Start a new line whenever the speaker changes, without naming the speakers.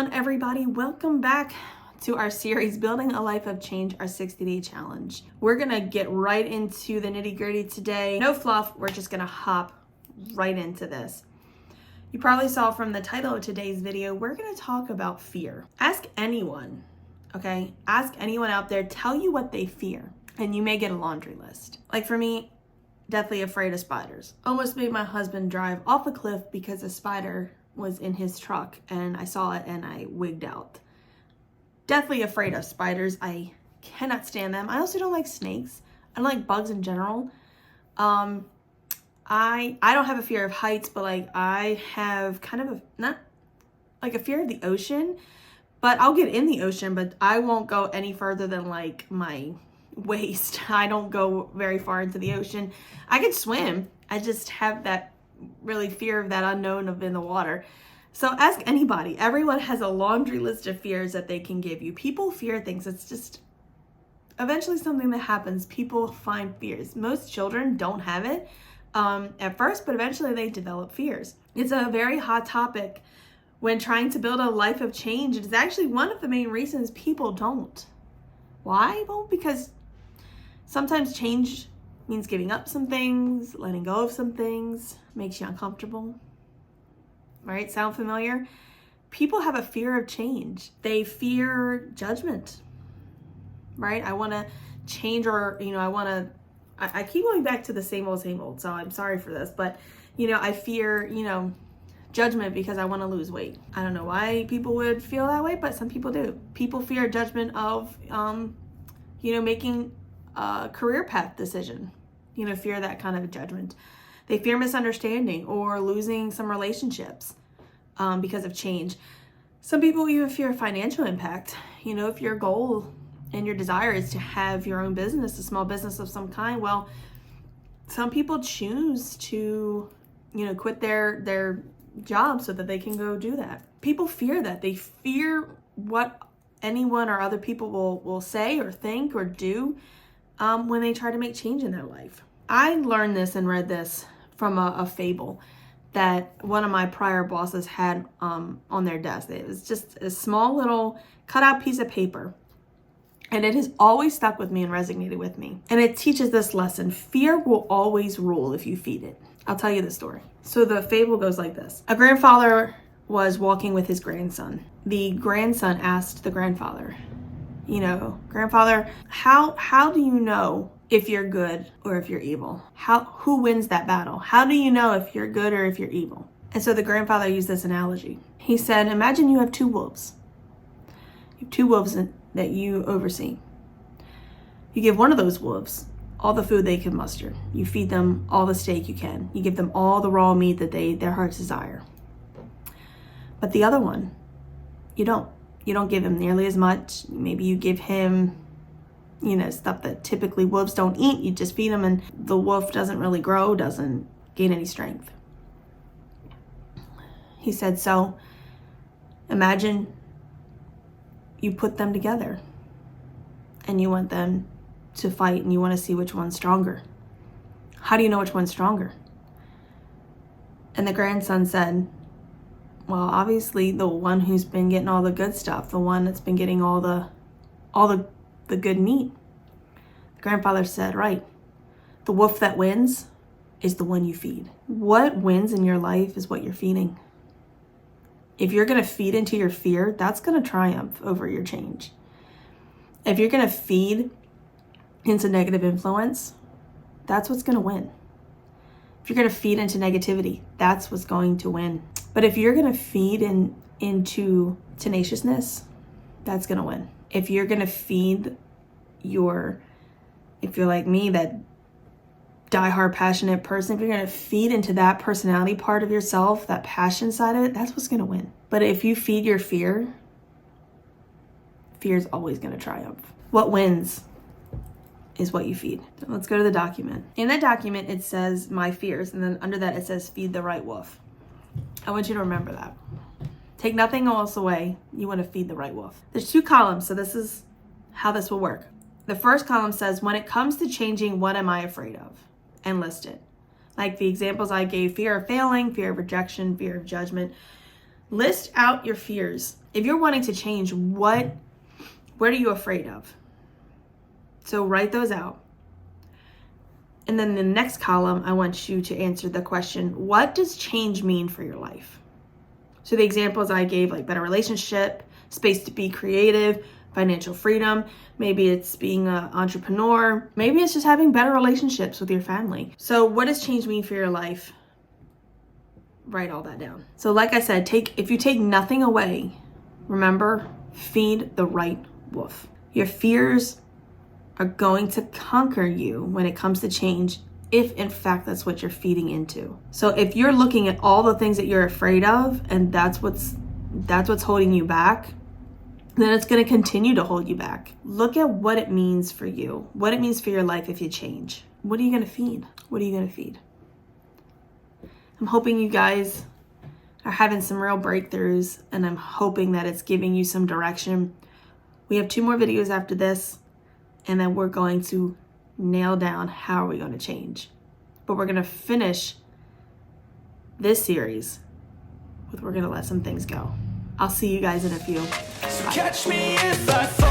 on, everybody? Welcome back to our series, Building a Life of Change, our 60-day challenge. We're gonna get right into the nitty-gritty today. No fluff, we're just gonna hop right into this. You probably saw from the title of today's video, we're gonna talk about fear. Ask anyone, okay? Ask anyone out there, tell you what they fear, and you may get a laundry list. Like for me, deathly afraid of spiders. Almost made my husband drive off a cliff because a spider was in his truck and I saw it and I wigged out. Deathly afraid of spiders. I cannot stand them. I also don't like snakes. I don't like bugs in general. I don't have a fear of heights, but like I have kind of not like a fear of the ocean, but I'll get in the ocean, but I won't go any further than like my waist. I don't go very far into the ocean. I can swim. I just have that really fear of that unknown of in the water. So ask anybody. Everyone has a laundry list of fears that they can give you. People fear things. It's just eventually something that happens. People find fears. Most children don't have it at first, but eventually they develop fears. It's a very hot topic when trying to build a life of change. It is actually one of the main reasons people don't. Why? Well, because sometimes change means giving up some things, letting go of some things, makes you uncomfortable. Right? Sound familiar? People have a fear of change. They fear judgment. Right? I want to change, or, I keep going back to the same old, so I'm sorry for this, but, I fear, judgment because I want to lose weight. I don't know why people would feel that way, but some people do. People fear judgment of, making a career path decision. Fear that kind of judgment. They fear misunderstanding or losing some relationships because of change. Some people even fear financial impact. If your goal and your desire is to have your own business, a small business of some kind, well, some people choose to, quit their job so that they can go do that. People fear that. They fear what anyone or other people will say or think or do when they try to make change in their life. I learned this and read this from a fable that one of my prior bosses had on their desk. It was just a small little cutout piece of paper. And it has always stuck with me and resonated with me. And it teaches this lesson. Fear will always rule if you feed it. I'll tell you the story. So the fable goes like this. A grandfather was walking with his grandson. The grandson asked the grandfather, grandfather, how do you know if you're good or if you're evil? Who wins that battle? How do you know if you're good or if you're evil? And so the grandfather used this analogy. He said, imagine you have two wolves. You have two wolves that you oversee. You give one of those wolves all the food they can muster. You feed them all the steak you can. You give them all the raw meat that their hearts desire. But the other one, you don't. You don't give him nearly as much. Maybe you give him, stuff that typically wolves don't eat. You just feed him and the wolf doesn't really grow, doesn't gain any strength. He said, so imagine you put them together and you want them to fight and you want to see which one's stronger. How do you know which one's stronger? And the grandson said, well, obviously the one who's been getting all the good stuff, the one that's been getting all the good meat. The grandfather said, right, the wolf that wins is the one you feed. What wins in your life is what you're feeding. If you're going to feed into your fear, that's going to triumph over your change. If you're going to feed into negative influence, that's what's going to win. If you're going to feed into negativity, that's what's going to win. But if you're going to feed into tenaciousness, that's going to win. If you're going to feed if you're like me, that diehard passionate person, if you're going to feed into that personality part of yourself, that passion side of it, that's what's going to win. But if you feed your fear is always going to triumph. What wins is what you feed. So let's go to the document. In that document, it says my fears, and then under that it says feed the right wolf. I want you to remember that. Take nothing else away. You want to feed the right wolf. There's two columns, so this is how this will work. The first column says, when it comes to changing, what am I afraid of? And list it. Like the examples I gave, fear of failing, fear of rejection, fear of judgment. List out your fears. If you're wanting to change, what are you afraid of? So write those out. And then the next column, I want you to answer the question, what does change mean for your life? So the examples I gave, like better relationship, space to be creative, financial freedom, maybe it's being an entrepreneur, maybe it's just having better relationships with your family. So what does change mean for your life? Write all that down. So like I said, if you take nothing away, remember, feed the right wolf. Your fears are going to conquer you when it comes to change, if in fact that's what you're feeding into. So if you're looking at all the things that you're afraid of and that's what's holding you back, then it's going to continue to hold you back. Look at what it means for you, what it means for your life if you change. What are you going to feed? What are you going to feed? I'm hoping you guys are having some real breakthroughs, and I'm hoping that it's giving you some direction. We have 2 more videos after this, and then we're going to nail down how are we going to change. But we're going to finish this series with we're going to let some things go. I'll see you guys in a few.
So catch me if I fall.